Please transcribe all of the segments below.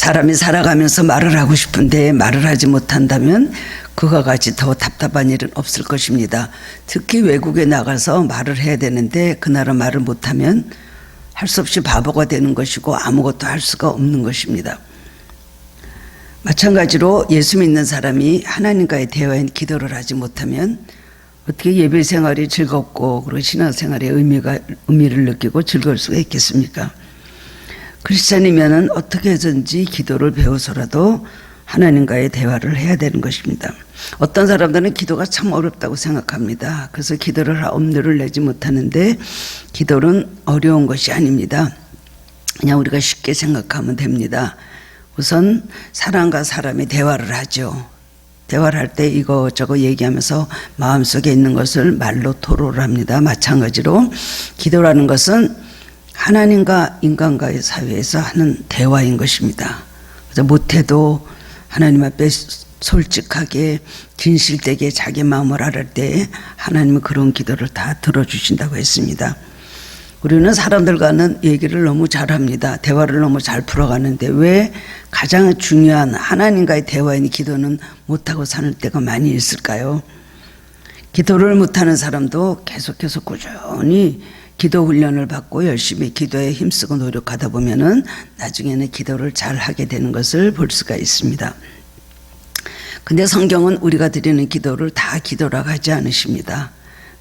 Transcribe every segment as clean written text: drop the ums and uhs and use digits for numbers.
사람이 살아가면서 말을 하고 싶은데 말을 하지 못한다면 그와 같이 더 답답한 일은 없을 것입니다. 특히 외국에 나가서 말을 해야 되는데 그 나라 말을 못하면 할 수 없이 바보가 되는 것이고 아무것도 할 수가 없는 것입니다. 마찬가지로 예수 믿는 사람이 하나님과의 대화인 기도를 하지 못하면 어떻게 예배 생활이 즐겁고 그리고 신앙생활의 의미를 느끼고 즐거울 수가 있겠습니까? 크리스찬이면은 어떻게 해서든지 기도를 배워서라도 하나님과의 대화를 해야 되는 것입니다. 어떤 사람들은 기도가 참 어렵다고 생각합니다. 그래서 기도를 엄두를 내지 못하는데 기도는 어려운 것이 아닙니다. 그냥 우리가 쉽게 생각하면 됩니다. 우선 사람과 사람이 대화를 하죠. 대화를 할 때 이거저거 얘기하면서 마음속에 있는 것을 말로 토로를 합니다. 마찬가지로 기도라는 것은 하나님과 인간과의 사회에서 하는 대화인 것입니다. 그래서 못해도 하나님 앞에 솔직하게 진실되게 자기 마음을 알을 때 하나님은 그런 기도를 다 들어주신다고 했습니다. 우리는 사람들과는 얘기를 너무 잘합니다. 대화를 너무 잘 풀어가는데 왜 가장 중요한 하나님과의 대화인 기도는 못하고 사는 때가 많이 있을까요? 기도를 못하는 사람도 계속해서 꾸준히 기도 훈련을 받고 열심히 기도에 힘쓰고 노력하다 보면은 나중에는 기도를 잘 하게 되는 것을 볼 수가 있습니다. 근데 성경은 우리가 드리는 기도를 다 기도라고 하지 않으십니다.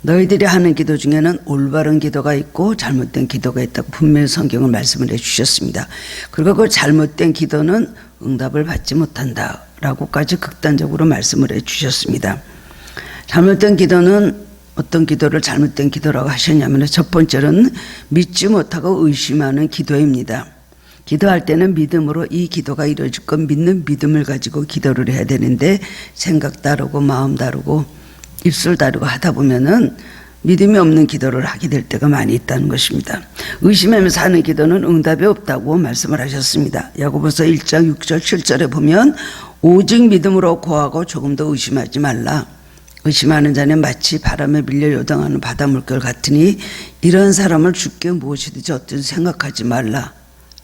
너희들이 하는 기도 중에는 올바른 기도가 있고 잘못된 기도가 있다고 분명히 성경은 말씀을 해주셨습니다. 그리고 그 잘못된 기도는 응답을 받지 못한다 라고까지 극단적으로 말씀을 해주셨습니다. 잘못된 기도는 어떤 기도를 잘못된 기도라고 하셨냐면 첫 번째는 믿지 못하고 의심하는 기도입니다. 기도할 때는 믿음으로 이 기도가 이루어질 것 믿는 믿음을 가지고 기도를 해야 되는데 생각 다르고 마음 다르고 입술 다르고 하다 보면은 믿음이 없는 기도를 하게 될 때가 많이 있다는 것입니다. 의심하면서 하는 기도는 응답이 없다고 말씀을 하셨습니다. 야고보서 1장 6절 7절에 보면 오직 믿음으로 구하고 조금 더 의심하지 말라. 의심하는 자는 마치 바람에 밀려 요동하는 바다 물결 같으니 이런 사람을 주께 무엇이든지 어떤 생각하지 말라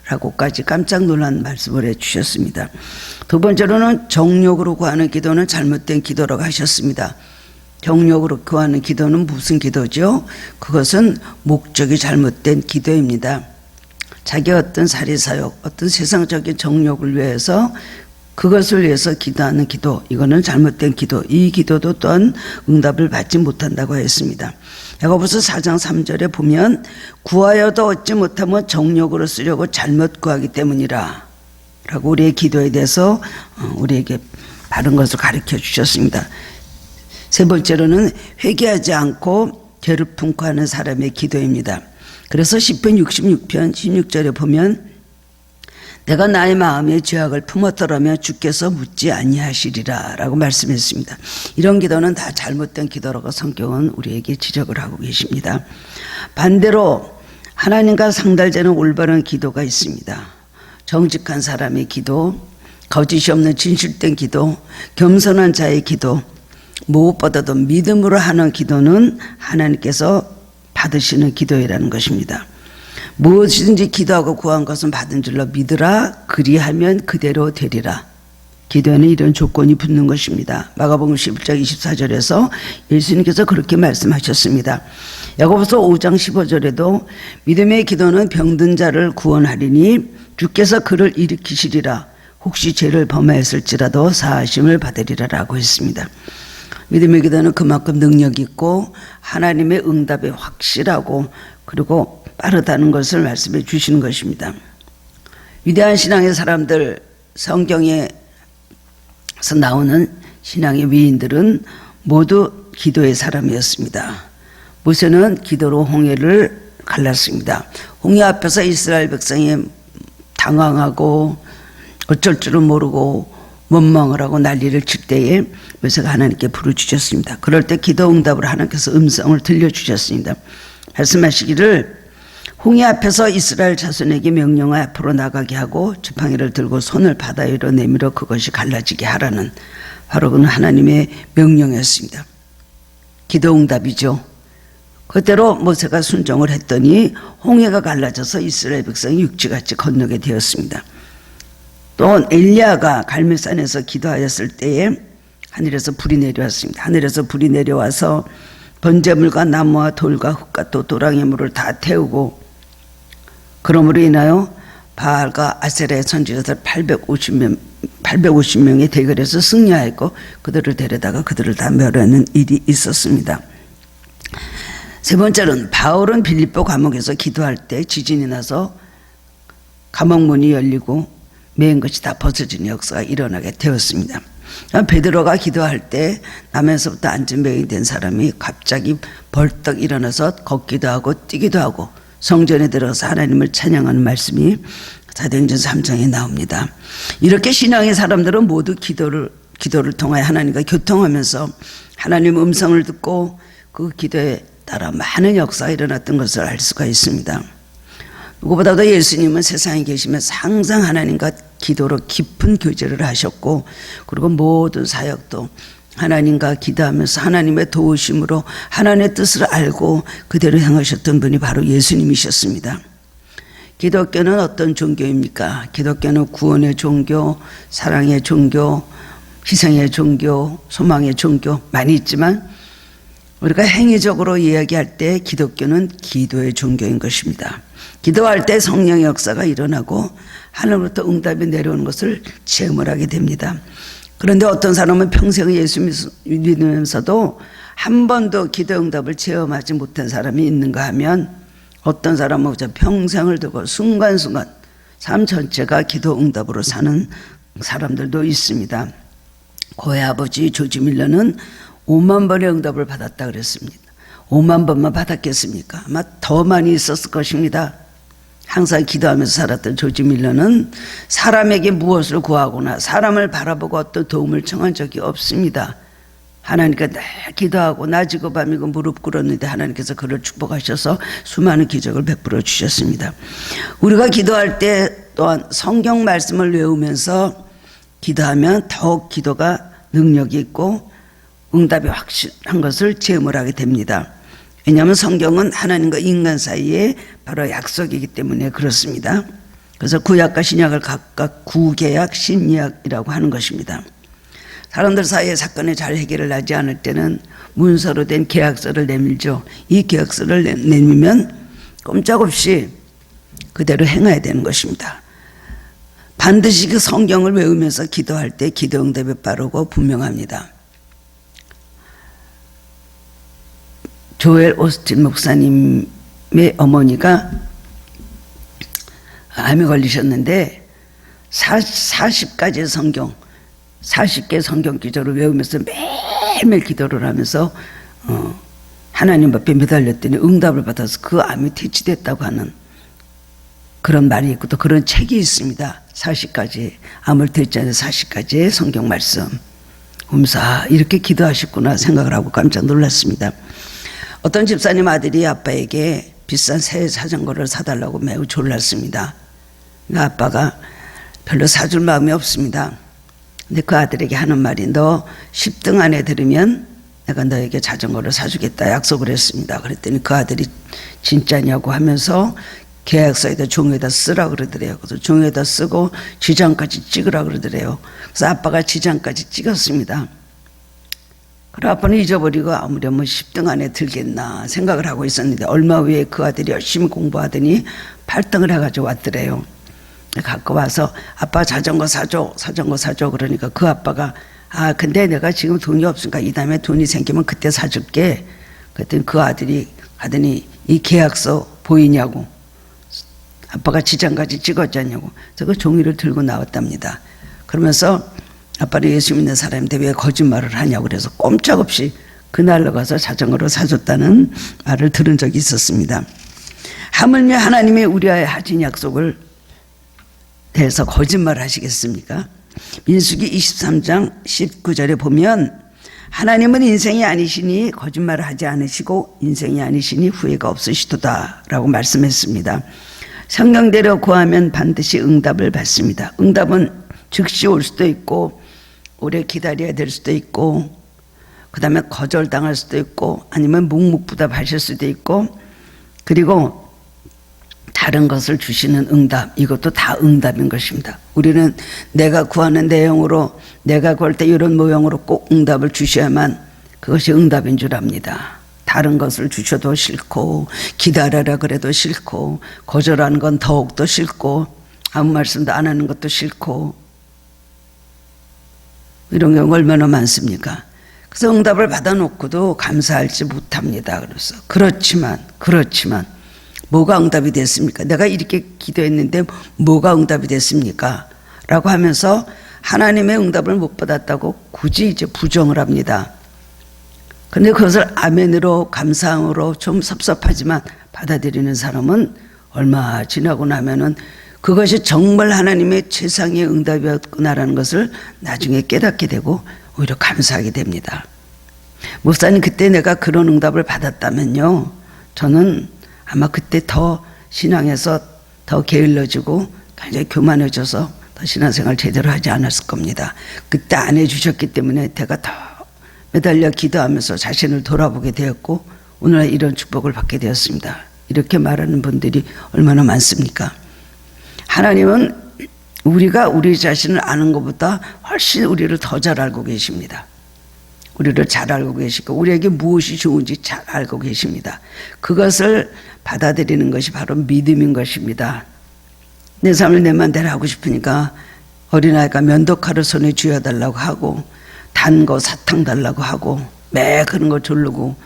라고까지 깜짝 놀란 말씀을 해주셨습니다. 두 번째로는 정욕으로 구하는 기도는 잘못된 기도라고 하셨습니다. 정욕으로 구하는 기도는 무슨 기도죠? 그것은 목적이 잘못된 기도입니다. 자기 어떤 사리사욕, 어떤 세상적인 정욕을 위해서 그것을 위해서 기도하는 기도, 이거는 잘못된 기도. 이 기도도 또한 응답을 받지 못한다고 했습니다. 야고보서 4장 3절에 보면 구하여도 얻지 못하면 정욕으로 쓰려고 잘못 구하기 때문이라 라고 우리의 기도에 대해서 우리에게 바른 것을 가르쳐 주셨습니다. 세 번째로는 회개하지 않고 죄를 품고 하는 사람의 기도입니다. 그래서 시편 66편 16절에 보면 내가 나의 마음에 죄악을 품었더라면 주께서 묻지 아니하시리라 라고 말씀했습니다. 이런 기도는 다 잘못된 기도라고 성경은 우리에게 지적을 하고 계십니다. 반대로 하나님과 상달되는 올바른 기도가 있습니다. 정직한 사람의 기도, 거짓이 없는 진실된 기도, 겸손한 자의 기도, 무엇보다도 믿음으로 하는 기도는 하나님께서 받으시는 기도이라는 것입니다. 무엇이든지 기도하고 구한 것은 받은 줄로 믿으라. 그리하면 그대로 되리라. 기도에는 이런 조건이 붙는 것입니다. 마가복음 11장 24절에서 예수님께서 그렇게 말씀하셨습니다. 야고보서 5장 15절에도 믿음의 기도는 병든 자를 구원하리니 주께서 그를 일으키시리라. 혹시 죄를 범하였을지라도 사하심을 받으리라 라고 했습니다. 믿음의 기도는 그만큼 능력이 있고 하나님의 응답이 확실하고 그리고 빠르다는 것을 말씀해 주시는 것입니다. 위대한 신앙의 사람들, 성경에서 나오는 신앙의 위인들은 모두 기도의 사람이었습니다. 모세는 기도로 홍해를 갈랐습니다. 홍해 앞에서 이스라엘 백성이 당황하고 어쩔 줄은 모르고 원망을 하고 난리를 칠 때에 모세가 하나님께 부르짖었습니다. 그럴 때 기도 응답을 하나님께서 음성을 들려주셨습니다. 말씀하시기를 홍해 앞에서 이스라엘 자손에게 명령하여 앞으로 나가게 하고 지팡이를 들고 손을 바다 위로 내밀어 그것이 갈라지게 하라는 바로 그는 하나님의 명령이었습니다. 기도 응답이죠. 그대로 모세가 순종을 했더니 홍해가 갈라져서 이스라엘 백성이 육지같이 건너게 되었습니다. 또 엘리야가 갈멜산에서 기도하였을 때에 하늘에서 불이 내려왔습니다. 하늘에서 불이 내려와서 번제물과 나무와 돌과 흙과 또 도랑의 물을 다 태우고, 그러므로 인하여 바알과 아세라의 선지자들 850명의 대결에서 승리하였고 그들을 데려다가 그들을 다 멸하는 일이 있었습니다. 세 번째로는 바울은 빌립보 감옥에서 기도할 때 지진이 나서 감옥문이 열리고 매인 것이 다 벗어지는 역사가 일어나게 되었습니다. 베드로가 기도할 때 남에서부터 앉은 매인 된 사람이 갑자기 벌떡 일어나서 걷기도 하고 뛰기도 하고 성전에 들어가서 하나님을 찬양하는 말씀이 사도행전 3장에 나옵니다. 이렇게 신앙의 사람들은 모두 기도를 통하여 하나님과 교통하면서 하나님 음성을 듣고 그 기도에 따라 많은 역사가 일어났던 것을 알 수가 있습니다. 누구보다도 예수님은 세상에 계시면서 항상 하나님과 기도로 깊은 교제를 하셨고, 그리고 모든 사역도 하나님과 기도하면서 하나님의 도우심으로 하나님의 뜻을 알고 그대로 행하셨던 분이 바로 예수님이셨습니다. 기독교는 어떤 종교입니까? 기독교는 구원의 종교, 사랑의 종교, 희생의 종교, 소망의 종교 많이 있지만 우리가 행위적으로 이야기할 때 기독교는 기도의 종교인 것입니다. 기도할 때 성령의 역사가 일어나고 하늘로부터 응답이 내려오는 것을 체험을 하게 됩니다. 그런데 어떤 사람은 평생 예수 믿으면서도 한 번도 기도 응답을 체험하지 못한 사람이 있는가 하면, 어떤 사람은 평생을 두고 순간순간 삶 전체가 기도 응답으로 사는 사람들도 있습니다. 고의 아버지 조지 밀러는 5만 번의 응답을 받았다 그랬습니다. 5만 번만 받았겠습니까? 아마 더 많이 있었을 것입니다. 항상 기도하면서 살았던 조지 밀러는 사람에게 무엇을 구하거나 사람을 바라보고 어떤 도움을 청한 적이 없습니다. 하나님께 늘 기도하고 낮이고 밤이고 무릎 꿇었는데 하나님께서 그를 축복하셔서 수많은 기적을 베풀어 주셨습니다. 우리가 기도할 때 또한 성경 말씀을 외우면서 기도하면 더욱 기도가 능력이 있고 응답이 확실한 것을 체험을 하게 됩니다. 왜냐하면 성경은 하나님과 인간 사이에 바로 약속이기 때문에 그렇습니다. 그래서 구약과 신약을 각각 구계약, 신약이라고 하는 것입니다. 사람들 사이의 사건이 잘 해결을 하지 않을 때는 문서로 된 계약서를 내밀죠. 이 계약서를 내밀면 꼼짝없이 그대로 행해야 되는 것입니다. 반드시 그 성경을 외우면서 기도할 때 기도 응답이 빠르고 분명합니다. 조엘 오스틴 목사님의 어머니가 암에 걸리셨는데 40가지의 성경, 40개 성경 기조를 외우면서 매일매일 기도를 하면서 하나님 앞에 매달렸더니 응답을 받아서 그 암이 퇴치됐다고 하는 그런 말이 있고, 또 그런 책이 있습니다. 40가지, 암을 퇴치하는 40가지의 성경 말씀. 그러면서 이렇게 기도하셨구나 생각을 하고 깜짝 놀랐습니다. 어떤 집사님 아들이 아빠에게 비싼 새 자전거를 사달라고 매우 졸랐습니다. 아빠가 별로 사줄 마음이 없습니다. 근데 그 아들에게 하는 말이, 너 10등 안에 들으면 내가 너에게 자전거를 사주겠다 약속을 했습니다. 그랬더니 그 아들이 진짜냐고 하면서 계약서에다 종이에다 쓰라 그러더래요. 그래서 종이에다 쓰고 지장까지 찍으라 그러더래요. 그래서 아빠가 지장까지 찍었습니다. 그래 아빠는 잊어버리고 아무렴 10등 안에 들겠나 생각을 하고 있었는데, 얼마 후에 그 아들이 열심히 공부하더니 8등을 해가지고 왔더래요. 갖고 와서 아빠 자전거 사줘, 자전거 사줘. 그러니까 그 아빠가 근데 내가 지금 돈이 없으니까 이 다음에 돈이 생기면 그때 사줄게. 그랬더니 그 아들이 가더니 이 계약서 보이냐고, 아빠가 지장까지 찍었잖냐고. 그래서 그 종이를 들고 나왔답니다. 그러면서 아빠를 예수 믿는 사람인데 왜 거짓말을 하냐고 그래서 꼼짝없이 그날로 가서 자전거를 사줬다는 말을 들은 적이 있었습니다. 하물며 하나님이 우리와의 하신 약속을 대해서 거짓말 하시겠습니까? 민수기 23장 19절에 보면 하나님은 인생이 아니시니 거짓말을 하지 않으시고 인생이 아니시니 후회가 없으시도다 라고 말씀했습니다. 성경대로 구하면 반드시 응답을 받습니다. 응답은 즉시 올 수도 있고 오래 기다려야 될 수도 있고, 그 다음에 거절당할 수도 있고, 아니면 묵묵부답하실 수도 있고, 그리고 다른 것을 주시는 응답, 이것도 다 응답인 것입니다. 우리는 내가 구하는 내용으로, 내가 구할 때 이런 모양으로 꼭 응답을 주셔야만 그것이 응답인 줄 압니다. 다른 것을 주셔도 싫고, 기다려라 그래도 싫고, 거절하는 건 더욱더 싫고, 아무 말씀도 안 하는 것도 싫고, 이런 경우가 얼마나 많습니까? 그래서 응답을 받아놓고도 감사하지 못합니다. 그래서 그렇지만 뭐가 응답이 됐습니까? 내가 이렇게 기도했는데 뭐가 응답이 됐습니까? 라고 하면서 하나님의 응답을 못 받았다고 굳이 이제 부정을 합니다. 그런데 그것을 아멘으로, 감사함으로 좀 섭섭하지만 받아들이는 사람은 얼마 지나고 나면은 그것이 정말 하나님의 최상의 응답이었구나라는 것을 나중에 깨닫게 되고 오히려 감사하게 됩니다. 목사님, 그때 내가 그런 응답을 받았다면요, 저는 아마 그때 더 신앙에서 더 게을러지고 굉장히 교만해져서 더 신앙생활 제대로 하지 않았을 겁니다. 그때 안 해주셨기 때문에 제가 더 매달려 기도하면서 자신을 돌아보게 되었고 오늘날 이런 축복을 받게 되었습니다. 이렇게 말하는 분들이 얼마나 많습니까? 하나님은 우리가 우리 자신을 아는 것보다 훨씬 우리를 더 잘 알고 계십니다. 우리를 잘 알고 계시고 우리에게 무엇이 좋은지 잘 알고 계십니다. 그것을 받아들이는 것이 바로 믿음인 것입니다. 내 삶을 내 맘대로 하고 싶으니까 어린아이가 면도칼을 손에 쥐어달라고 하고 단 거 사탕 달라고 하고 매 그런 거 졸르고,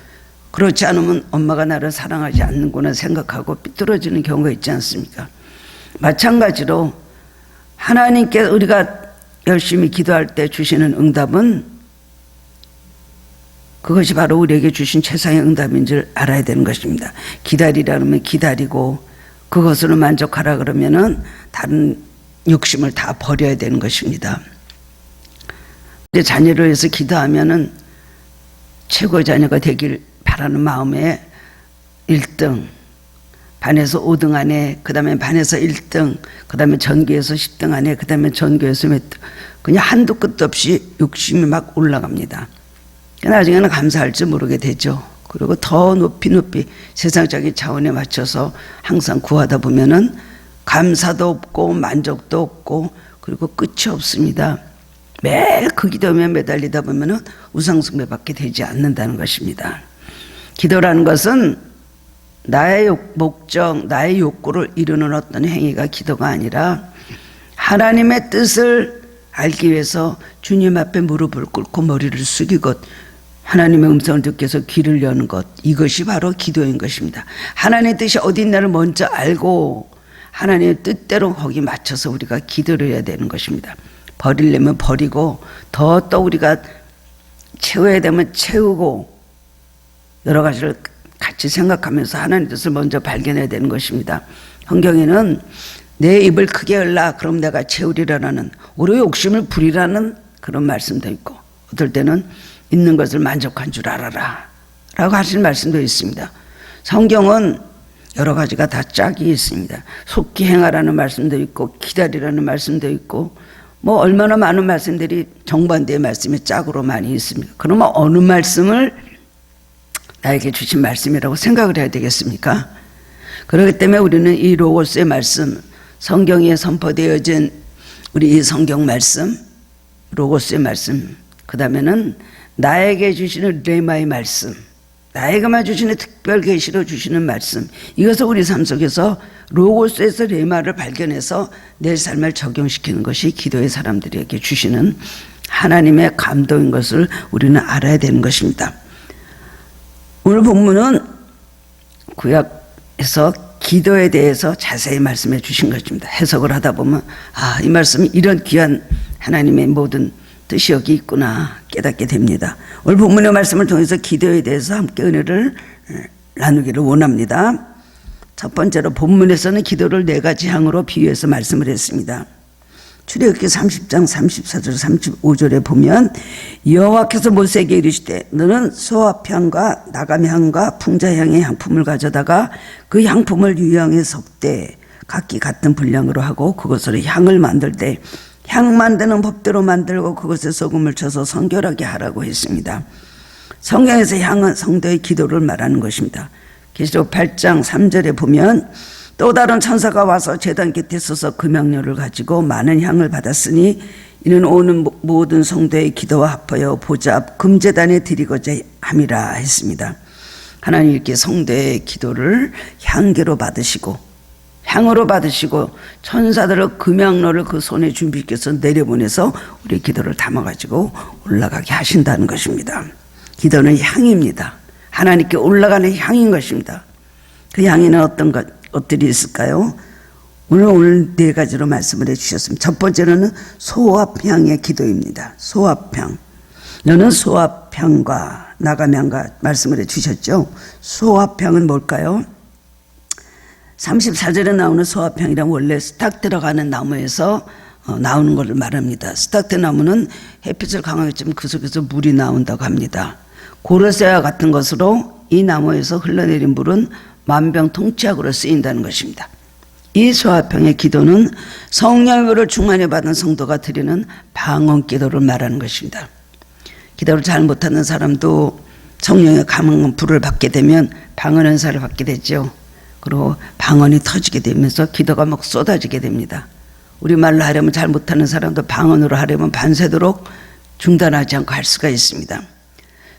그렇지 않으면 엄마가 나를 사랑하지 않는구나 생각하고 삐뚤어지는 경우가 있지 않습니까? 마찬가지로 하나님께 우리가 열심히 기도할 때 주시는 응답은 그것이 바로 우리에게 주신 최상의 응답인 줄 알아야 되는 것입니다. 기다리라면 기다리고 그것으로 만족하라 그러면은 다른 욕심을 다 버려야 되는 것입니다. 이제 자녀를 위해서 기도하면은 최고의 자녀가 되길 바라는 마음에 1등, 반에서 5등 안에, 그 다음에 반에서 1등, 그 다음에 전교에서 10등 안에, 그 다음에 전교에서 몇 등, 그냥 한도 끝도 없이 욕심이 막 올라갑니다. 나중에는 감사할 줄 모르게 되죠. 그리고 더 높이 세상적인 차원에 맞춰서 항상 구하다 보면은 감사도 없고 만족도 없고 그리고 끝이 없습니다. 매일 그 기도에 매달리다 보면은 우상숭배밖에 되지 않는다는 것입니다. 기도라는 것은 나의 목적, 나의 욕구를 이루는 어떤 행위가 기도가 아니라 하나님의 뜻을 알기 위해서 주님 앞에 무릎을 꿇고 머리를 숙이고 하나님의 음성을 듣기 위해서 귀를 여는 것, 이것이 바로 기도인 것입니다. 하나님의 뜻이 어디 있나를 먼저 알고 하나님의 뜻대로 거기 맞춰서 우리가 기도를 해야 되는 것입니다. 버리려면 버리고 더 또 우리가 채워야 되면 채우고 여러 가지를 같이 생각하면서 하나님의 뜻을 먼저 발견해야 되는 것입니다. 성경에는 내 입을 크게 열라 그럼 내가 채우리라는, 우리 욕심을 부리라는 그런 말씀도 있고, 어떨 때는 있는 것을 만족한 줄 알아라 라고 하신 말씀도 있습니다. 성경은 여러 가지가 다 짝이 있습니다. 속히 행하라는 말씀도 있고 기다리라는 말씀도 있고 뭐 얼마나 많은 말씀들이 정반대의 말씀이 짝으로 많이 있습니다. 그러면 어느 말씀을 나에게 주신 말씀이라고 생각을 해야 되겠습니까? 그렇기 때문에 우리는 이 로고스의 말씀, 성경에 선포되어진 우리 이 성경 말씀, 로고스의 말씀, 그 다음에는 나에게 주시는 레마의 말씀, 나에게만 주시는 특별 계시로 주시는 말씀, 이것을 우리 삶 속에서 로고스에서 레마를 발견해서 내 삶을 적용시키는 것이 기도의 사람들에게 주시는 하나님의 감동인 것을 우리는 알아야 되는 것입니다. 오늘 본문은 구약에서 기도에 대해서 자세히 말씀해 주신 것입니다. 해석을 하다 보면 이 말씀이 이런 귀한 하나님의 모든 뜻이 여기 있구나 깨닫게 됩니다. 오늘 본문의 말씀을 통해서 기도에 대해서 함께 은혜를 나누기를 원합니다. 첫 번째로 본문에서는 기도를 4가지 항으로 비유해서 말씀을 했습니다. 출애굽기 30장 34절 35절에 보면 여호와께서 모세에게 이르시되 너는 소합향과 나감향과 풍자향의 향품을 가져다가 그 향품을 유향에 섞되 각기 같은 분량으로 하고 그것으로 향을 만들 때 향 만드는 법대로 만들고 그것에 소금을 쳐서 성결하게 하라고 했습니다. 성경에서 향은 성도의 기도를 말하는 것입니다. 계시록 8장 3절에 보면 또 다른 천사가 와서 제단 곁에 서서 금양료를 가지고 많은 향을 받았으니 이는 오는 모든 성도의 기도와 합하여 보좌 앞 금제단에 드리고자 함이라 했습니다. 하나님 이렇게 성도의 기도를 향기로 받으시고 향으로 받으시고 천사들의 금양로를 그 손에 준비께서 내려보내서 우리의 기도를 담아가지고 올라가게 하신다는 것입니다. 기도는 향입니다. 하나님께 올라가는 향인 것입니다. 그 향에는 어떤 것들이 있을까요? 오늘 네 가지로 말씀을 해주셨습니다. 첫 번째는 소합향의 기도입니다. 소합향. 너는 소합향과 나감향과 말씀을 해주셨죠. 소합향은 뭘까요? 34절에 나오는 소합향이란 원래 스탁 들어가는 나무에서 나오는 것을 말합니다. 스탁 나무는 햇빛을 강하게 쬐면 그 속에서 물이 나온다고 합니다. 고르쇠와 같은 것으로 이 나무에서 흘러내린 물은 만병통치약으로 쓰인다는 것입니다. 이 소합향의 기도는 성령으로 충만히 받은 성도가 드리는 방언 기도를 말하는 것입니다. 기도를 잘 못하는 사람도 성령의 감흥 불을 받게 되면 방언 은사를 받게 되죠. 그리고 방언이 터지게 되면서 기도가 막 쏟아지게 됩니다. 우리말로 하려면 잘 못하는 사람도 방언으로 하려면 밤새도록 중단하지 않고 할 수가 있습니다.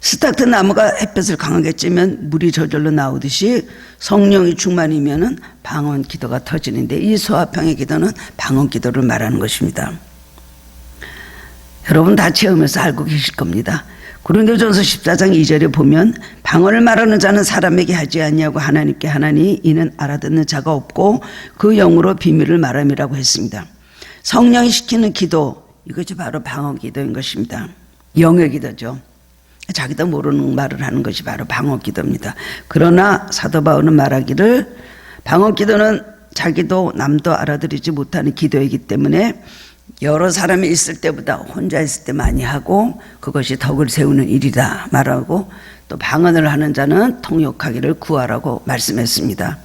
스타트 나무가 햇볕을 강하게 쬐면 물이 저절로 나오듯이 성령이 충만이면은 방언 기도가 터지는데 이 소합향의 기도는 방언 기도를 말하는 것입니다. 여러분 다 체험해서 알고 계실 겁니다. 고린도전서 14장 2절에 보면 방언을 말하는 자는 사람에게 하지 아니하고 하나님께 하나니 이는 알아듣는 자가 없고 그 영으로 비밀을 말함이라고 했습니다. 성령이 시키는 기도, 이것이 바로 방언 기도인 것입니다. 영의 기도죠. 자기도 모르는 말을 하는 것이 바로 방언 기도입니다. 그러나 사도 바울은 말하기를 방언 기도는 자기도 남도 알아들이지 못하는 기도이기 때문에 여러 사람이 있을 때보다 혼자 있을 때 많이 하고 그것이 덕을 세우는 일이다 말하고 또 방언을 하는 자는 통역하기를 구하라고 말씀했습니다.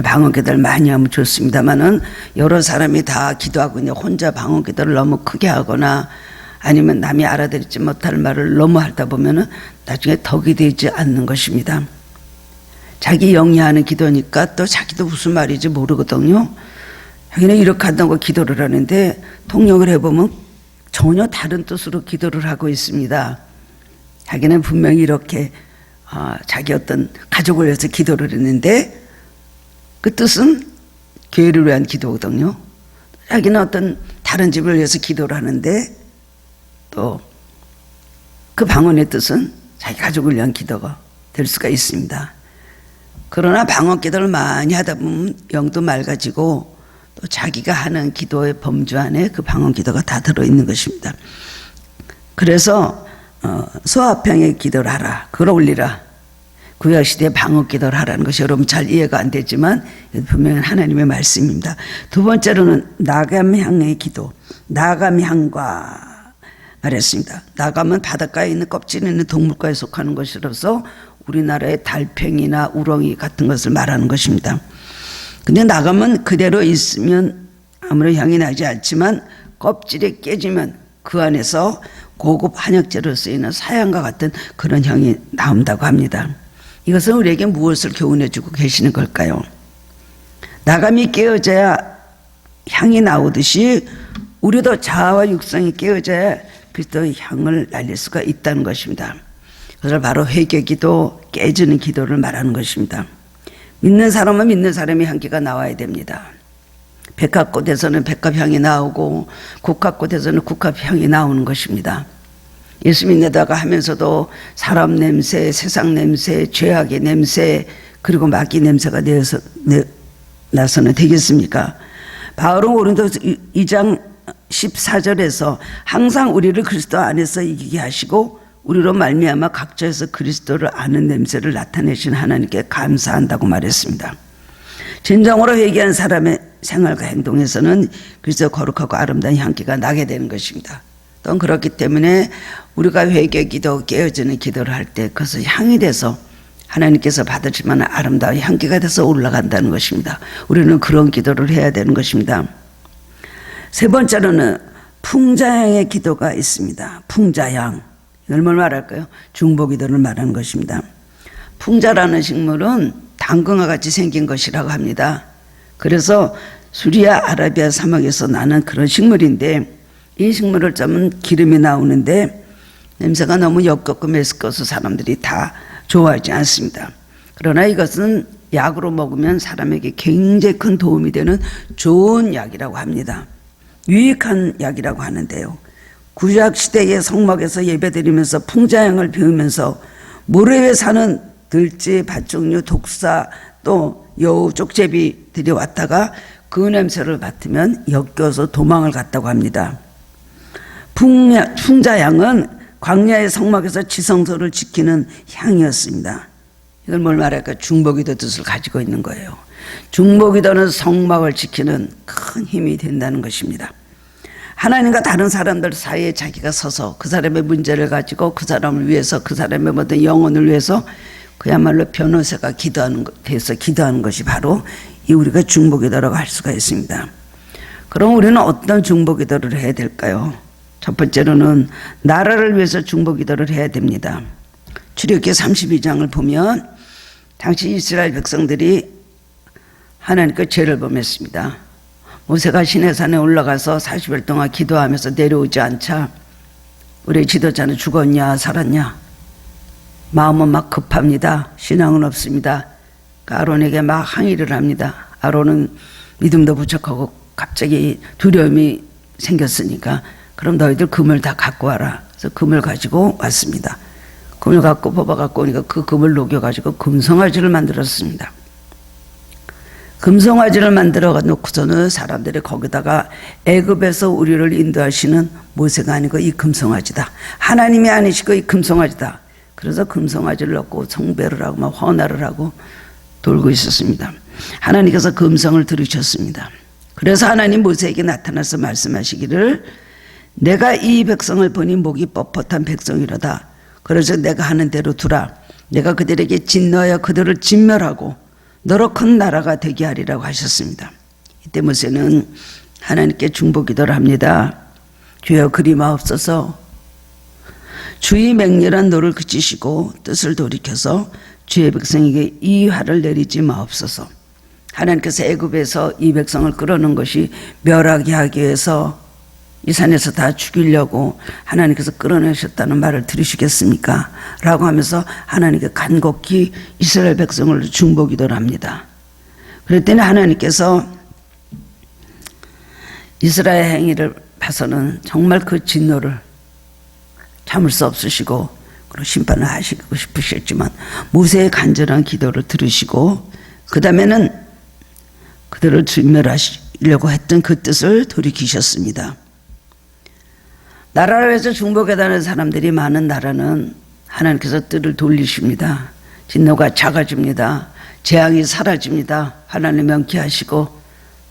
방언 기도를 많이 하면 좋습니다만은 여러 사람이 다 기도하고 있는데 혼자 방언 기도를 너무 크게 하거나 아니면 남이 알아듣지 못할 말을 너무 하다 보면은 나중에 덕이 되지 않는 것입니다. 자기 영리하는 기도니까 또 자기도 무슨 말인지 모르거든요. 자기는 이렇게 한다고 기도를 하는데 통역을 해보면 전혀 다른 뜻으로 기도를 하고 있습니다. 자기는 분명히 이렇게 자기 어떤 가족을 위해서 기도를 했는데 그 뜻은 교회를 위한 기도거든요. 자기는 어떤 다른 집을 위해서 기도를 하는데 또 그 방언의 뜻은 자기 가족을 위한 기도가 될 수가 있습니다. 그러나 방언 기도를 많이 하다 보면 영도 맑아지고 또 자기가 하는 기도의 범주 안에 그 방언 기도가 다 들어있는 것입니다. 그래서 소합향의 기도를 하라, 그걸 올리라, 구약시대에 방언 기도를 하라는 것이 여러분 잘 이해가 안 되지만 분명히 하나님의 말씀입니다. 두 번째로는 나감향의 기도, 나감향과 말했습니다. 나감은 바닷가에 있는 껍질 있는 동물과에 속하는 것이라서 우리나라의 달팽이나 우렁이 같은 것을 말하는 것입니다. 근데 나감은 그대로 있으면 아무런 향이 나지 않지만 껍질이 깨지면 그 안에서 고급 한약재로 쓰이는 사향과 같은 그런 향이 나온다고 합니다. 이것은 우리에게 무엇을 교훈해 주고 계시는 걸까요? 나감이 깨어져야 향이 나오듯이 우리도 자아와 육성이 깨어져야 그리스도의 향을 날릴 수가 있다는 것입니다. 그것을 바로 회개기도, 깨지는 기도를 말하는 것입니다. 믿는 사람은 믿는 사람의 향기가 나와야 됩니다. 백합꽃에서는 백합향이 나오고 국화꽃에서는 국화향이 나오는 것입니다. 예수 믿는다가 하면서도 사람 냄새, 세상 냄새, 죄악의 냄새, 그리고 마귀 냄새가 나서는 되겠습니까? 바울은 고린도서 2장 14절에서 항상 우리를 그리스도 안에서 이기게 하시고 우리로 말미암아 각자에서 그리스도를 아는 냄새를 나타내신 하나님께 감사한다고 말했습니다. 진정으로 회개한 사람의 생활과 행동에서는 그리스도 거룩하고 아름다운 향기가 나게 되는 것입니다. 또한 그렇기 때문에 우리가 회개 기도, 깨어지는 기도를 할 때 그것을 향이 돼서 하나님께서 받으실 만한 아름다운 향기가 돼서 올라간다는 것입니다. 우리는 그런 기도를 해야 되는 것입니다. 세 번째로는 풍자향의 기도가 있습니다. 풍자향. 이걸 뭘 말할까요? 중보기도를 말하는 것입니다. 풍자라는 식물은 당근과 같이 생긴 것이라고 합니다. 그래서 수리아 아라비아 사막에서 나는 그런 식물인데 이 식물을 짜면 기름이 나오는데 냄새가 너무 역겹고 매스꺼워서 사람들이 다 좋아하지 않습니다. 그러나 이것은 약으로 먹으면 사람에게 굉장히 큰 도움이 되는 좋은 약이라고 합니다. 유익한 약이라고 하는데요. 구약시대의 성막에서 예배드리면서 풍자향을 피우면서 모래 위에 사는 들쥐, 밭종류, 독사 또 여우, 쪽제비들이 왔다가 그 냄새를 맡으면 역겨워서 도망을 갔다고 합니다. 풍자향은 광야의 성막에서 지성소를 지키는 향이었습니다. 이걸 뭘 말할까? 중보기도 뜻을 가지고 있는 거예요. 중보기도는 성막을 지키는 큰 힘이 된다는 것입니다. 하나님과 다른 사람들 사이에 자기가 서서 그 사람의 문제를 가지고 그 사람을 위해서 그 사람의 모든 영혼을 위해서 그야말로 변호사가 돼서 기도하는 것이 바로 이 우리가 중보기도라고 할 수가 있습니다. 그럼 우리는 어떤 중보기도를 해야 될까요? 첫 번째로는 나라를 위해서 중보기도를 해야 됩니다. 출애굽기 32장을 보면 당시 이스라엘 백성들이 하나님께 죄를 범했습니다. 모세가 시내산에 올라가서 40일 동안 기도하면서 내려오지 않자 우리 지도자는 죽었냐 살았냐 마음은 막 급합니다. 신앙은 없습니다. 아론에게 막 항의를 합니다. 아론은 믿음도 부족하고 갑자기 두려움이 생겼으니까 그럼 너희들 금을 다 갖고 와라. 그래서 금을 가지고 왔습니다. 금을 갖고 뽑아갖고 오니까 그 금을 녹여가지고 금송아지를 만들었습니다. 금송아지를 만들어 놓고서는 사람들이 거기다가 애굽에서 우리를 인도하시는 모세가 아니고 이 금송아지다. 하나님이 아니시고 이 금송아지다. 그래서 금송아지를 넣고 성배를 하고 막 헌화를 하고 돌고 있었습니다. 하나님께서 금성을 들으셨습니다. 그래서 하나님 모세에게 나타나서 말씀하시기를 내가 이 백성을 보니 목이 뻣뻣한 백성이로다. 그래서 내가 하는 대로 두라. 내가 그들에게 진노하여 그들을 진멸하고 너로 큰 나라가 되게 하리라고 하셨습니다. 이때 모세는 하나님께 중보기도를 합니다. 주여 그리 마옵소서. 주의 맹렬한 노를 그치시고 뜻을 돌이켜서 주의 백성에게 이 화를 내리지 마옵소서. 하나님께서 애굽에서 이 백성을 끌어놓은 것이 멸하게 하기 위해서 이 산에서 다 죽이려고 하나님께서 끌어내셨다는 말을 들으시겠습니까? 라고 하면서 하나님께 간곡히 이스라엘 백성을 중보기도를 합니다. 그랬더니 하나님께서 이스라엘 행위를 봐서는 정말 그 진노를 참을 수 없으시고 그리고 심판을 하시고 싶으셨지만 모세의 간절한 기도를 들으시고 그 다음에는 그들을 진멸하시려고 했던 그 뜻을 돌이키셨습니다. 나라를 위해서 중보기도하는 사람들이 많은 나라는 하나님께서 뜻을 돌리십니다. 진노가 작아집니다. 재앙이 사라집니다. 하나님 명쾌하시고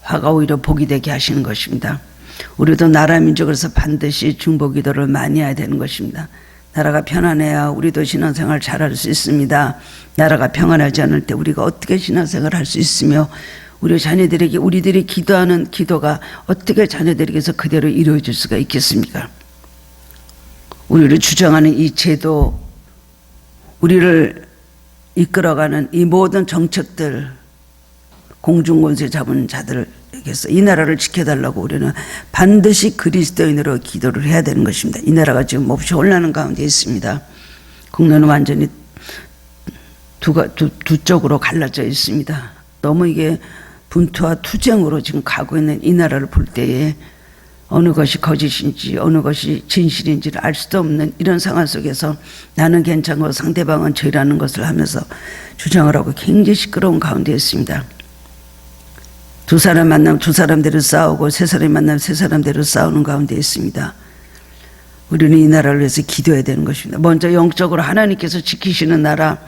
화가 오히려 복이 되게 하시는 것입니다. 우리도 나라 민족으로서 반드시 중보기도를 많이 해야 되는 것입니다. 나라가 편안해야 우리도 신앙생활 잘할 수 있습니다. 나라가 평안하지 않을 때 우리가 어떻게 신앙생활을 할 수 있으며 우리 자녀들에게 우리들이 기도하는 기도가 어떻게 자녀들에게서 그대로 이루어질 수가 있겠습니까? 우리를 주장하는 이 제도, 우리를 이끌어가는 이 모든 정책들, 공중권세 잡은 자들에게서 이 나라를 지켜달라고 우리는 반드시 그리스도인으로 기도를 해야 되는 것입니다. 이 나라가 지금 몹시 혼란한 가운데 있습니다. 국내는 완전히 두 쪽으로 갈라져 있습니다. 너무 이게 분투와 투쟁으로 지금 가고 있는 이 나라를 볼 때에 어느 것이 거짓인지 어느 것이 진실인지를 알 수도 없는 이런 상황 속에서 나는 괜찮고 상대방은 죄라는 것을 하면서 주장을 하고 굉장히 시끄러운 가운데 있습니다. 두 사람 만나면 두 사람대로 싸우고 세 사람이 만나면 세 사람대로 싸우는 가운데 있습니다. 우리는 이 나라를 위해서 기도해야 되는 것입니다. 먼저 영적으로 하나님께서 지키시는 나라,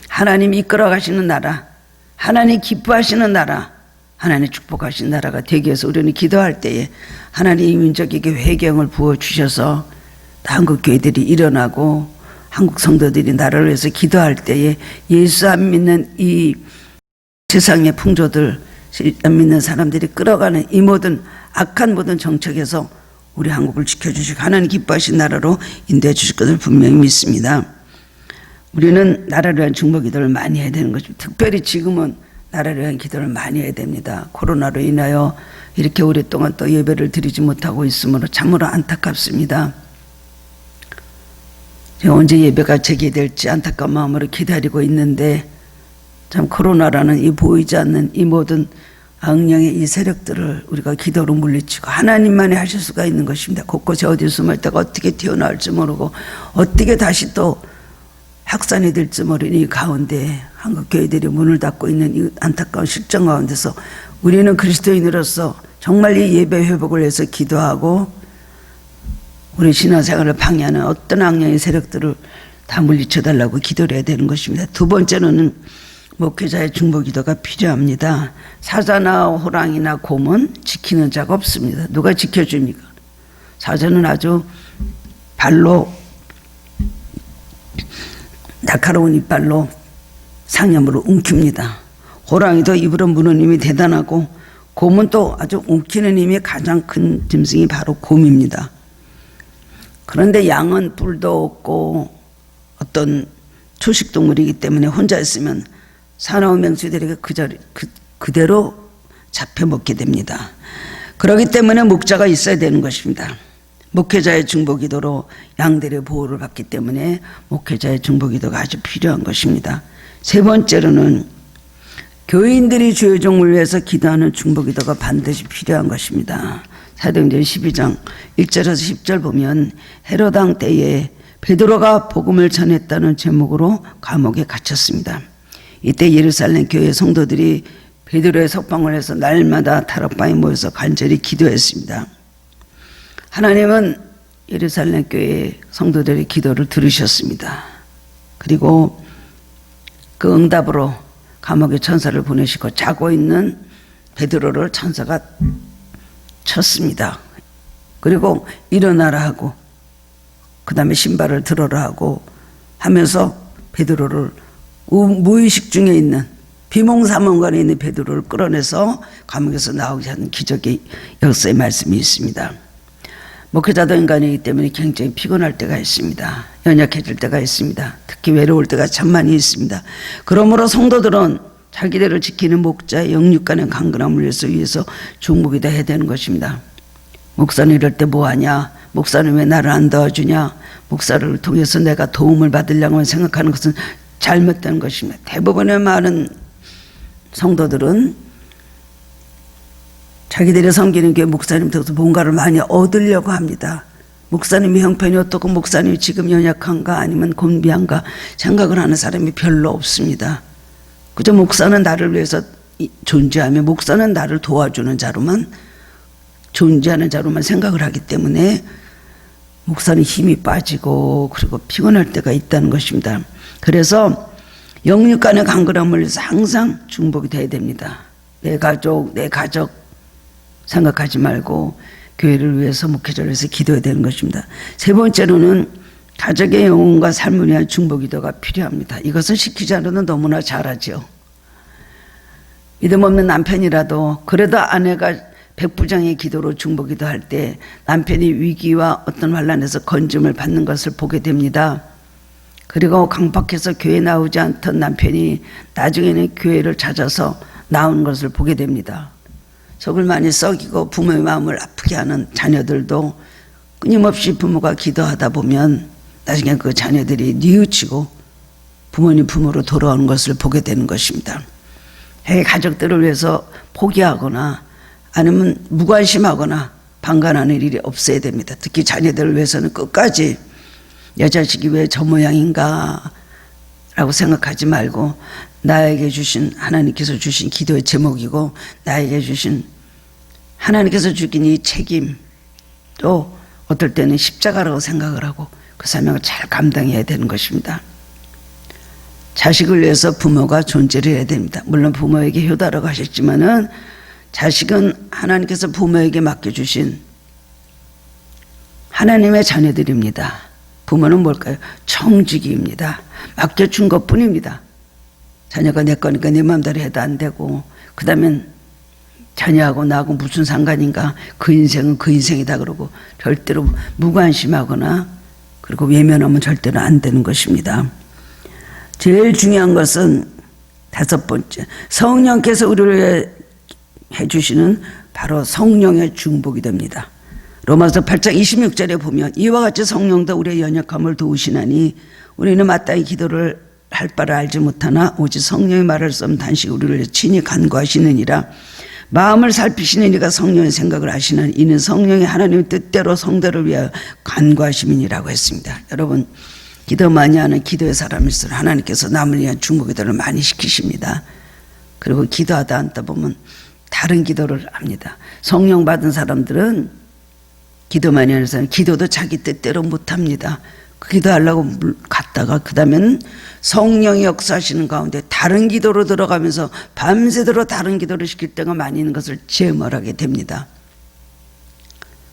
하나님 이끌어 가시는 나라, 하나님 기뻐하시는 나라, 하나님 축복하신 나라가 되기 위해서 우리는 기도할 때에 하나님 이 민족에게 회개를 부어주셔서 한국 교회들이 일어나고 한국 성도들이 나라를 위해서 기도할 때에 예수 안 믿는 이 세상의 풍조들, 안 믿는 사람들이 끌어가는 이 모든 악한 모든 정책에서 우리 한국을 지켜주시고 하나님 기뻐하신 나라로 인도해 주실 것을 분명히 믿습니다. 우리는 나라를 위한 중보기도를 많이 해야 되는 것입니다. 특별히 지금은 나라를 위한 기도를 많이 해야 됩니다. 코로나로 인하여 이렇게 오랫동안 또 예배를 드리지 못하고 있으므로 참으로 안타깝습니다. 언제 예배가 재개될지 안타까운 마음으로 기다리고 있는데, 참 코로나라는 이 보이지 않는 이 모든 악령의 이 세력들을 우리가 기도로 물리치고 하나님만이 하실 수가 있는 것입니다. 곳곳에 어디 숨을 때가 어떻게 튀어나올지 모르고 어떻게 다시 또 확산이 될지 모르는 이 가운데 한국 교회들이 문을 닫고 있는 이 안타까운 실정 가운데서 우리는 그리스도인으로서 정말 이 예배 회복을 위해서 기도하고 우리 신앙생활을 방해하는 어떤 악령의 세력들을 다 물리쳐달라고 기도를 해야 되는 것입니다. 두 번째로는 목회자의 중보기도가 필요합니다. 사자나 호랑이나 곰은 지키는 자가 없습니다. 누가 지켜줍니까? 사자는 아주 발로, 날카로운 이빨로 상념으로 움킵니다. 호랑이도 입으로 무는 힘이 대단하고, 곰은 또 아주 움키는 힘이 가장 큰 짐승이 바로 곰입니다. 그런데 양은 뿔도 없고 어떤 초식동물이기 때문에 혼자 있으면 사나운 맹수들에게 그대로 잡혀 먹게 됩니다. 그렇기 때문에 목자가 있어야 되는 것입니다. 목회자의 중보기도로 양들의 보호를 받기 때문에 목회자의 중보기도가 아주 필요한 것입니다. 세 번째로는 교인들이 주의 종을 위해서 기도하는 중보기도가 반드시 필요한 것입니다. 사도행전 12장 1절에서 10절 보면 헤롯 왕 때에 베드로가 복음을 전했다는 제목으로 감옥에 갇혔습니다. 이때 예루살렘 교회 성도들이 베드로의 석방을 해서 날마다 다락방에 모여서 간절히 기도했습니다. 하나님은 예루살렘 교회 성도들의 기도를 들으셨습니다. 그리고 그 응답으로 감옥에 천사를 보내시고 자고 있는 베드로를 천사가 쳤습니다. 그리고 일어나라 하고 그 다음에 신발을 들어라 하고 하면서 베드로를 무의식 중에 있는 비몽사몽간에 있는 베드로를 끌어내서 감옥에서 나오게 하는 기적의 역사의 말씀이 있습니다. 목회자도 인간이기 때문에 굉장히 피곤할 때가 있습니다. 연약해질 때가 있습니다. 특히 외로울 때가 참 많이 있습니다. 그러므로 성도들은 자기들을 지키는 목자의 영육간의 강건함을 위해서 중보기도 해야 되는 것입니다. 목사는 이럴 때 뭐하냐? 목사는 왜 나를 안 도와주냐? 목사를 통해서 내가 도움을 받으려고 생각하는 것은 잘못된 것입니다. 대부분의 많은 성도들은 자기들이 섬기는 교회 목사님들로부터 뭔가를 많이 얻으려고 합니다. 목사님이 형편이 어떻고 목사님이 지금 연약한가 아니면 곤비한가 생각을 하는 사람이 별로 없습니다. 그저 목사는 나를 위해서 존재하며 목사는 나를 도와주는 자로만 존재하는 자로만 생각을 하기 때문에 목사는 힘이 빠지고 그리고 피곤할 때가 있다는 것입니다. 그래서 영육간의 강건함을 위해서 항상 중보기 돼야 됩니다. 내 가족 생각하지 말고 교회를 위해서 목회자를 위해서 기도해야 되는 것입니다. 세 번째로는 가족의 영혼과 삶을 위한 중보기도가 필요합니다. 이것은 시키자로는 너무나 잘하죠. 믿음 없는 남편이라도 그래도 아내가 백부장의 기도로 중보기도할 때 남편이 위기와 어떤 환난에서 건짐을 받는 것을 보게 됩니다. 그리고 강박해서 교회 나오지 않던 남편이 나중에는 교회를 찾아서 나오는 것을 보게 됩니다. 속을 많이 썩이고 부모의 마음을 아프게 하는 자녀들도 끊임없이 부모가 기도하다 보면 나중에 그 자녀들이 뉘우치고 부모님 품으로 돌아오는 것을 보게 되는 것입니다. 가족들을 위해서 포기하거나 아니면 무관심하거나 방관하는 일이 없어야 됩니다. 특히 자녀들을 위해서는 끝까지 내 자식이 왜 저 모양인가 라고 생각하지 말고 나에게 주신 하나님께서 주신 기도의 제목이고 나에게 주신 하나님께서 주긴 이 책임 또 어떨 때는 십자가라고 생각을 하고 그 사명을 잘 감당해야 되는 것입니다. 자식을 위해서 부모가 존재를 해야 됩니다. 물론 부모에게 효다라고 하셨지만은 자식은 하나님께서 부모에게 맡겨주신 하나님의 자녀들입니다. 부모는 뭘까요? 청지기입니다. 맡겨준 것뿐입니다. 자녀가 내 거니까 내 마음대로 해도 안 되고 그 다음엔 자녀하고 나하고 무슨 상관인가 그 인생은 그 인생이다 그러고 절대로 무관심하거나 그리고 외면하면 절대로 안 되는 것입니다. 제일 중요한 것은 5번째, 성령께서 우리를 해주시는 바로 성령의 중복이 됩니다. 로마서 8장 26절에 보면 이와 같이 성령도 우리의 연약함을 도우시나니 우리는 마땅히 기도를 할 바를 알지 못하나 오직 성령의 말할 수 없는 단식 우리를 친히 간구하시느니라. 마음을 살피시는 이가 성령의 생각을 아시나니 이는 성령이 하나님의 뜻대로 성도를 위하여 간구하심이니라고 했습니다. 여러분, 기도 많이 하는 기도의 사람일수록 하나님께서 남을 위한 중보기도를 많이 시키십니다. 그리고 기도하다 앉다 보면 다른 기도를 합니다. 성령 받은 사람들은 기도 많이 하는 사람은 기도도 자기 뜻대로 못합니다. 기도하려고 갔다가 그 다음에는 성령이 역사하시는 가운데 다른 기도로 들어가면서 밤새도록 다른 기도를 시킬 때가 많이 있는 것을 체험하게 됩니다.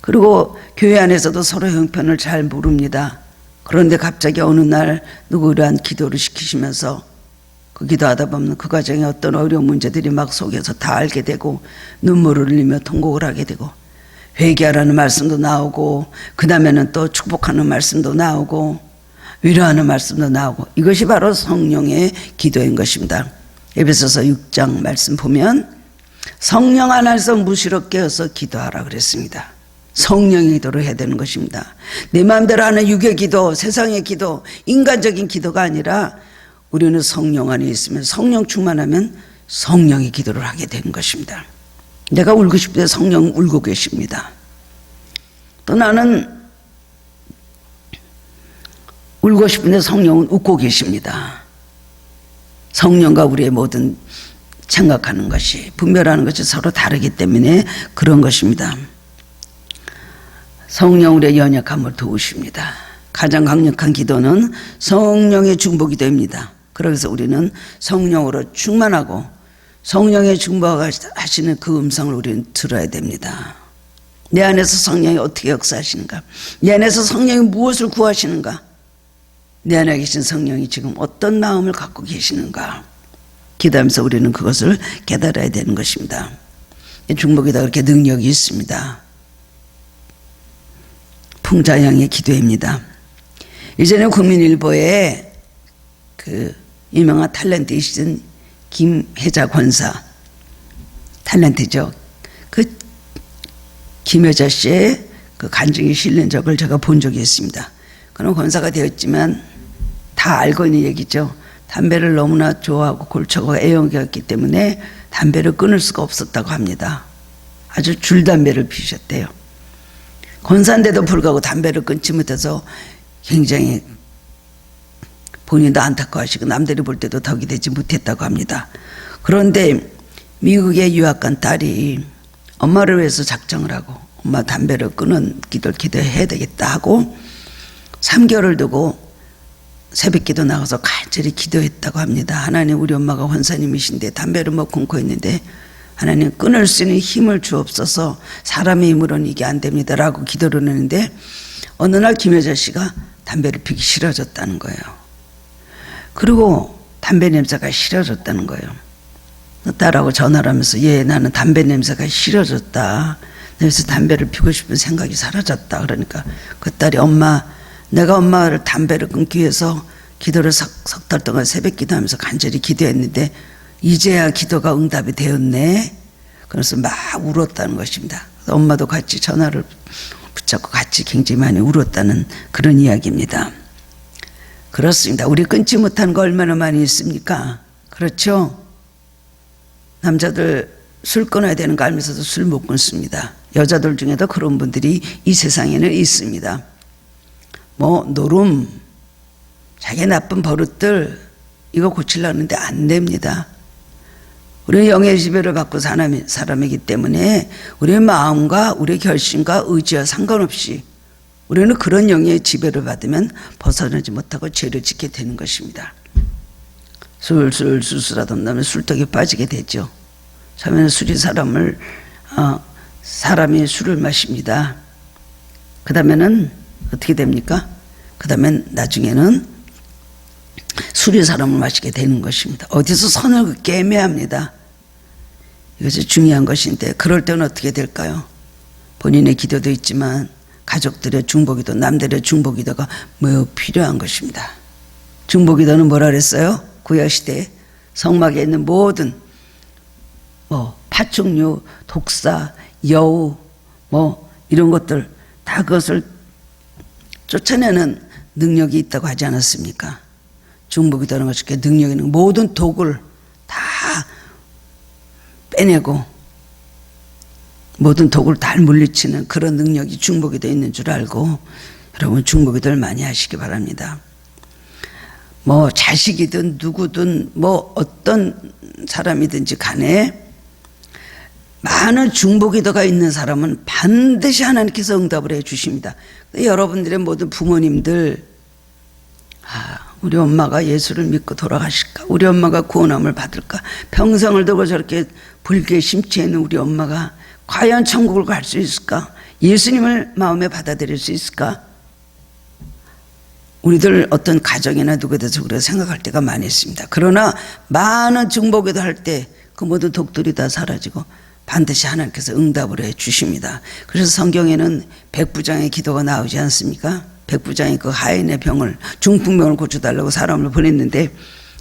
그리고 교회 안에서도 서로 형편을 잘 모릅니다. 그런데 갑자기 어느 날 누구란 기도를 시키시면서 그 기도하다 보면 그 과정에 어떤 어려운 문제들이 막 속에서 다 알게 되고 눈물을 흘리며 통곡을 하게 되고 회개하라는 말씀도 나오고 그 다음에는 또 축복하는 말씀도 나오고 위로하는 말씀도 나오고 이것이 바로 성령의 기도인 것입니다. 에베소서 6장 말씀 보면 성령 안에서 무시롭게 해서 기도하라 그랬습니다. 성령의 기도를 해야 되는 것입니다. 내 마음대로 하는 육의 기도, 세상의 기도, 인간적인 기도가 아니라 우리는 성령 안에 있으면 성령 충만하면 성령의 기도를 하게 되는 것입니다. 내가 울고 싶을 때 성령 울고 계십니다. 또 나는 울고 싶은데 성령은 웃고 계십니다. 성령과 우리의 모든 생각하는 것이 분별하는 것이 서로 다르기 때문에 그런 것입니다. 성령 우리의 연약함을 도우십니다. 가장 강력한 기도는 성령의 중보기도입니다. 그래서 우리는 성령으로 충만하고 성령의 중보하시는 그 음성을 우리는 들어야 됩니다. 내 안에서 성령이 어떻게 역사하시는가? 내 안에서 성령이 무엇을 구하시는가? 내 안에 계신 성령이 지금 어떤 마음을 갖고 계시는가? 기도하면서 우리는 그것을 깨달아야 되는 것입니다. 중보기도가 그렇게 능력이 있습니다. 풍자양의 기도입니다. 이전에 국민일보에 그 유명한 탤런트이신 김혜자 권사, 탤런트죠. 그 김혜자 씨의 그 간증이 실린 적을 제가 본 적이 있습니다. 그는 권사가 되었지만 다 알고 있는 얘기죠. 담배를 너무나 좋아하고 골초가 애용이었기 때문에 담배를 끊을 수가 없었다고 합니다. 아주 줄담배를 피우셨대요. 권사인데도 불구하고 담배를 끊지 못해서 굉장히 본인도 안타까워하시고 남들이 볼 때도 덕이 되지 못했다고 합니다. 그런데 미국에 유학 간 딸이 엄마를 위해서 작정을 하고 엄마 담배를 끊은 기도해야 되겠다 하고 3개월을 두고 새벽기도 나가서 간절히 기도했다고 합니다. 하나님, 우리 엄마가 권사님이신데 담배를 못 끊고 있는데 하나님 끊을 수 있는 힘을 주옵소서, 사람의 힘으로는 이게 안 됩니다 라고 기도를 했는데 어느 날 김여자 씨가 담배를 피기 싫어졌다는 거예요. 그리고 담배 냄새가 싫어졌다는 거예요. 딸하고 전화를 하면서 나는 담배 냄새가 싫어졌다. 그래서 담배를 피우고 싶은 생각이 사라졌다. 그러니까 그 딸이 엄마, 내가 엄마를 담배를 끊기 위해서 기도를 석 달 동안 새벽 기도하면서 간절히 기도했는데 이제야 기도가 응답이 되었네. 그래서 막 울었다는 것입니다. 엄마도 같이 전화를 붙잡고 같이 굉장히 많이 울었다는 그런 이야기입니다. 그렇습니다. 우리 끊지 못한 거 얼마나 많이 있습니까? 그렇죠? 남자들 술 끊어야 되는 거 알면서도 술 못 끊습니다. 여자들 중에도 그런 분들이 이 세상에는 있습니다. 노름, 자기 나쁜 버릇들 이거 고치려는데 안 됩니다. 우리는 영의 지배를 받고 사는 사람이기 때문에 우리의 마음과 우리의 결심과 의지와 상관없이 우리는 그런 영의 지배를 받으면 벗어나지 못하고 죄를 짓게 되는 것입니다. 술술술술하던 다음에 술떡에 빠지게 되죠. 처음에는 술이 사람이 술을 마십니다. 그 다음에는 어떻게 됩니까? 그 다음엔 나중에는 술이 사람을 마시게 되는 것입니다. 어디서 선을 긋게 애매합니다. 이것이 중요한 것인데 그럴 때는 어떻게 될까요? 본인의 기도도 있지만 가족들의 중보기도, 남들의 중보기도가 매우 필요한 것입니다. 중보기도는 뭐라 그랬어요? 구약시대에 성막에 있는 모든 파충류, 독사, 여우 이런 것들 다 그것을 쫓아내는 능력이 있다고 하지 않았습니까? 중보기도라는 것이 능력이 있는 모든 독을 다 빼내고 모든 독을 다 물리치는 그런 능력이 중보기도에 있는 줄 알고 여러분 중보기도를 많이 하시기 바랍니다. 자식이든 누구든 어떤 사람이든지 간에 많은 중보기도가 있는 사람은 반드시 하나님께서 응답을 해 주십니다. 여러분들의 모든 부모님들, 우리 엄마가 예수를 믿고 돌아가실까? 우리 엄마가 구원함을 받을까? 평생을 두고 저렇게 불교에 심취해 있는 우리 엄마가 과연 천국을 갈 수 있을까? 예수님을 마음에 받아들일 수 있을까? 우리들 어떤 가정이나 누구에 대해서 그렇게 생각할 때가 많이 있습니다. 그러나 많은 중보기도 할 때 그 모든 독들이 다 사라지고 반드시 하나님께서 응답을 해 주십니다. 그래서 성경에는 백부장의 기도가 나오지 않습니까? 백부장이 그 하인의 병을, 중풍병을 고쳐달라고 사람을 보냈는데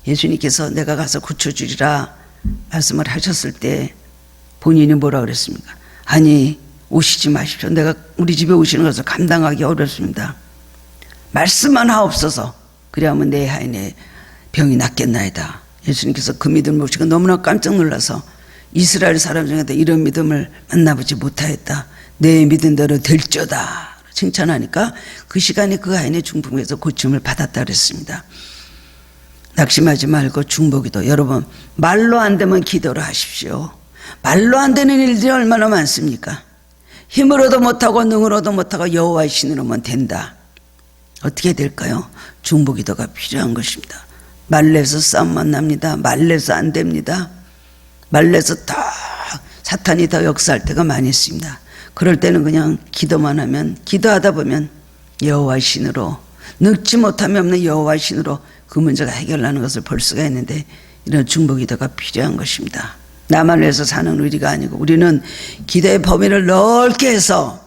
예수님께서 내가 가서 고쳐주리라 말씀을 하셨을 때 본인이 뭐라 그랬습니까? 아니, 오시지 마십시오. 내가 우리 집에 오시는 것을 감당하기 어렵습니다. 말씀만 하옵소서. 그래야면 내 하인의 병이 낫겠나이다. 예수님께서 그 믿음을 보시고 너무나 깜짝 놀라서 이스라엘 사람 중에도 이런 믿음을 만나보지 못하였다. 내 믿은 대로 될저다. 칭찬하니까 그 시간에 그 하인의 중풍에서 고침을 받았다 그랬습니다. 낙심하지 말고 중보기도. 여러분, 말로 안 되면 기도를 하십시오. 말로 안 되는 일들이 얼마나 많습니까? 힘으로도 못하고 능으로도 못하고 여호와의 신으로만 된다. 어떻게 될까요? 중보기도가 필요한 것입니다. 말내서 싸움만 납니다. 말내서 안 됩니다. 말내서 더 사탄이 더 역사할 때가 많이 있습니다. 그럴 때는 그냥 기도만 하면, 기도하다 보면 여호와의 신으로, 늙지 못함이 없는 여호와의 신으로 그 문제가 해결나는 것을 볼 수가 있는데 이런 중보기도가 필요한 것입니다. 나만 위해서 사는 우리가 아니고 우리는 기도의 범위를 넓게 해서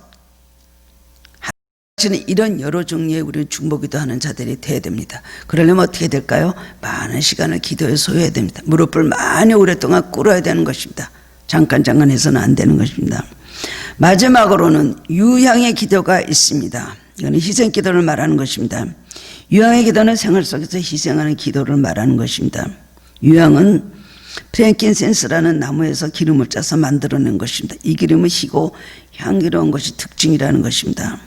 이런 여러 종류의 우리는 중보기도 하는 자들이 되어야 됩니다. 그러려면 어떻게 될까요? 많은 시간을 기도에 소요해야 됩니다. 무릎을 많이 오랫동안 꿇어야 되는 것입니다. 잠깐 해서는 안 되는 것입니다. 마지막으로는 유향의 기도가 있습니다. 이거는 희생 기도를 말하는 것입니다. 유향의 기도는 생활 속에서 희생하는 기도를 말하는 것입니다. 유향은 프랭킨센스라는 나무에서 기름을 짜서 만들어낸 것입니다. 이 기름은 희고 향기로운 것이 특징이라는 것입니다.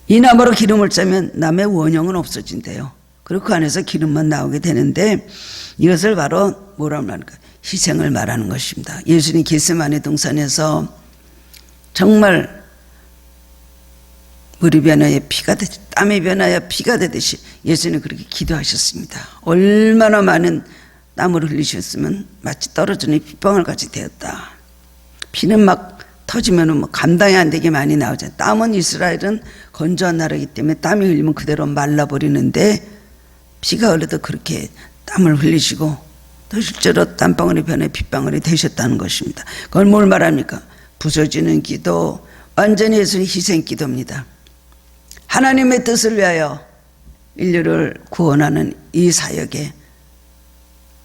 이 나무로 기름을 짜면 남의 원형은 없어진대요. 그리고 그 안에서 기름만 나오게 되는데 이것을 바로 뭐라고 말할까? 희생을 말하는 것입니다. 예수님 겟세마네 동산에서 정말 물이 변하여 피가 되듯이, 땀이 변하여 피가 되듯이 예수님은 그렇게 기도하셨습니다. 얼마나 많은 땀을 흘리셨으면 마치 떨어지는 빗방울같이 되었다. 피는 막 터지면 감당이 안 되게 많이 나오잖아요. 땀은 이스라엘은 건조한 나라이기 때문에 땀이 흘리면 그대로 말라버리는데 피가 흘러도 그렇게 땀을 흘리시고 또 실제로 땀방울이 변해 빗방울이 되셨다는 것입니다. 그걸 뭘 말합니까? 부서지는 기도, 완전히 예수님 희생 기도입니다. 하나님의 뜻을 위하여 인류를 구원하는 이 사역에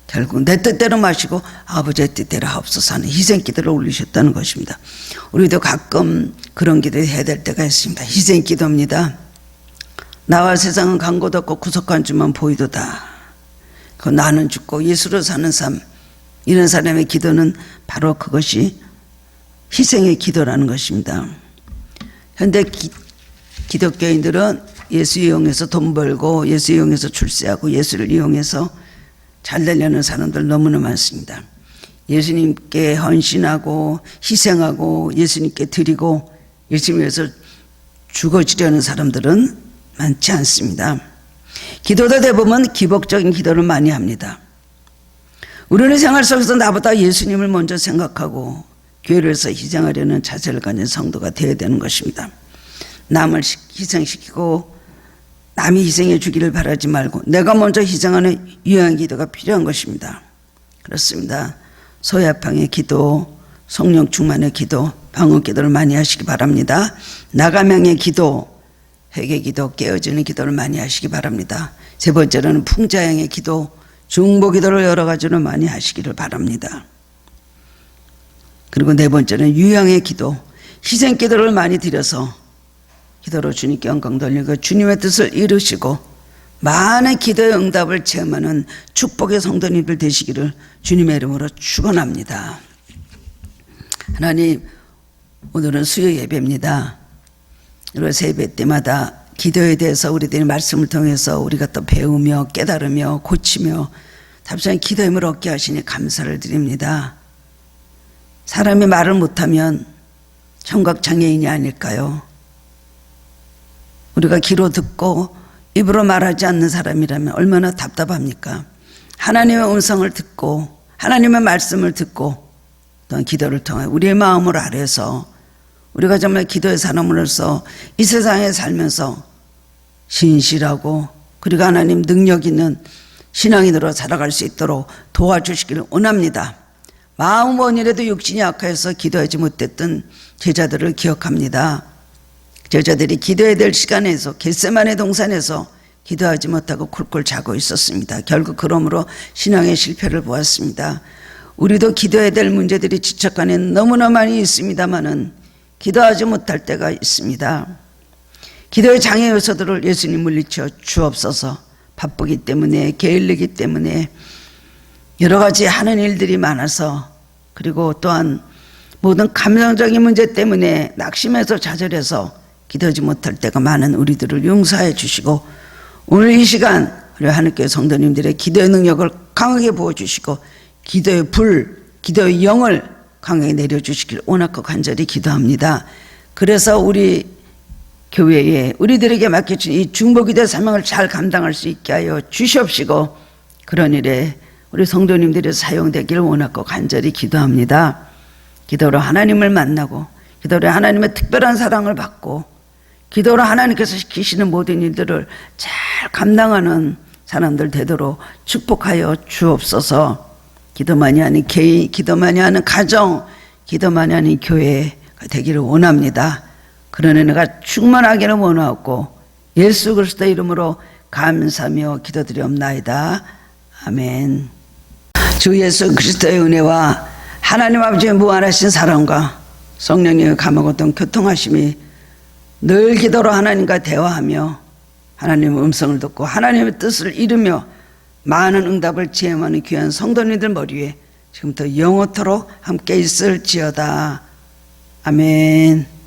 결국 내 뜻대로 마시고 아버지의 뜻대로 하옵소서 하는 희생 기도를 올리셨다는 것입니다. 우리도 가끔 그런 기도 해야 될 때가 있습니다. 희생 기도입니다. 나와 세상은 간고도 없고 구속한 주만 보이도다. 그 나는 죽고 예수로 사는 삶, 이런 사람의 기도는 바로 그것이 희생의 기도라는 것입니다. 현대 기독교인들은 예수 이용해서 돈 벌고 예수 이용해서 출세하고 예수를 이용해서 잘 되려는 사람들 너무나 많습니다. 예수님께 헌신하고 희생하고 예수님께 드리고 예수님 위해서 죽어지려는 사람들은 많지 않습니다. 기도도 대부분 기복적인 기도를 많이 합니다. 우리는 생활 속에서 나보다 예수님을 먼저 생각하고 교회를 해서 희생하려는 자세를 가진 성도가 되어야 되는 것입니다. 남을 희생시키고 남이 희생해 주기를 바라지 말고 내가 먼저 희생하는 유한 기도가 필요한 것입니다. 그렇습니다. 소야팡의 기도, 성령 충만의 기도, 방언 기도를 많이 하시기 바랍니다. 나가명의 기도, 회개 기도, 깨어지는 기도를 많이 하시기 바랍니다. 세 번째로는 풍자양의 기도, 중보기도를 여러 가지로 많이 하시기를 바랍니다. 그리고 네 번째는 유양의 기도, 희생기도를 많이 드려서 기도로 주님께 영광 돌리고 주님의 뜻을 이루시고 많은 기도의 응답을 체험하는 축복의 성도님들 되시기를 주님의 이름으로 축원합니다. 하나님, 오늘은 수요 예배입니다. 그리고 새 예배 때마다 기도에 대해서 우리들이 말씀을 통해서 우리가 또 배우며 깨달으며 고치며 답장의 기도의 힘을 얻게 하시니 감사를 드립니다. 사람이 말을 못하면 청각장애인이 아닐까요? 우리가 귀로 듣고 입으로 말하지 않는 사람이라면 얼마나 답답합니까? 하나님의 음성을 듣고 하나님의 말씀을 듣고 또한 기도를 통해 우리의 마음을 아뢰서 우리가 정말 기도의 사람으로서 이 세상에 살면서 신실하고 그리고 하나님 능력 있는 신앙인으로 살아갈 수 있도록 도와주시기를 원합니다. 마음 원이라도 육신이 약해서 기도하지 못했던 제자들을 기억합니다. 제자들이 기도해야 될 시간에서 겟세마네 동산에서 기도하지 못하고 쿨쿨 자고 있었습니다. 결국 그러므로 신앙의 실패를 보았습니다. 우리도 기도해야 될 문제들이 지척간에 너무나 많이 있습니다마는 기도하지 못할 때가 있습니다. 기도의 장애 요소들을 예수님 물리쳐 주옵소서. 바쁘기 때문에 게을르기 때문에 여러 가지 하는 일들이 많아서 그리고 또한 모든 감정적인 문제 때문에 낙심해서 좌절해서 기도하지 못할 때가 많은 우리들을 용서해 주시고 오늘 이 시간 우리 하늘교회 성도님들의 기도의 능력을 강하게 부어주시고 기도의 불, 기도의 영을 강하게 내려주시길 원하고 간절히 기도합니다. 그래서 우리 교회에 우리들에게 맡겨진 이 중보기도의 사명을 잘 감당할 수 있게 하여 주시옵시고 그런 일에 우리 성도님들이 사용되기를 원하고 간절히 기도합니다. 기도로 하나님을 만나고 기도로 하나님의 특별한 사랑을 받고 기도로 하나님께서 시키시는 모든 일들을 잘 감당하는 사람들 되도록 축복하여 주옵소서. 기도만이 하는 개인, 기도만이 하는 가정, 기도만이 하는 교회가 되기를 원합니다. 그런 은혜가 충만하기를 원하고 예수 그리스도의 이름으로 감사하며 기도드리옵나이다. 아멘. 주 예수 그리스도의 은혜와 하나님 아버지의 무한하신 사랑과 성령님의 감화고통 교통하심이 늘 기도로 하나님과 대화하며 하나님의 음성을 듣고 하나님의 뜻을 이루며 많은 응답을 체험하는 귀한 성도님들 머리에 지금부터 영원토록 함께 있을지어다. 아멘.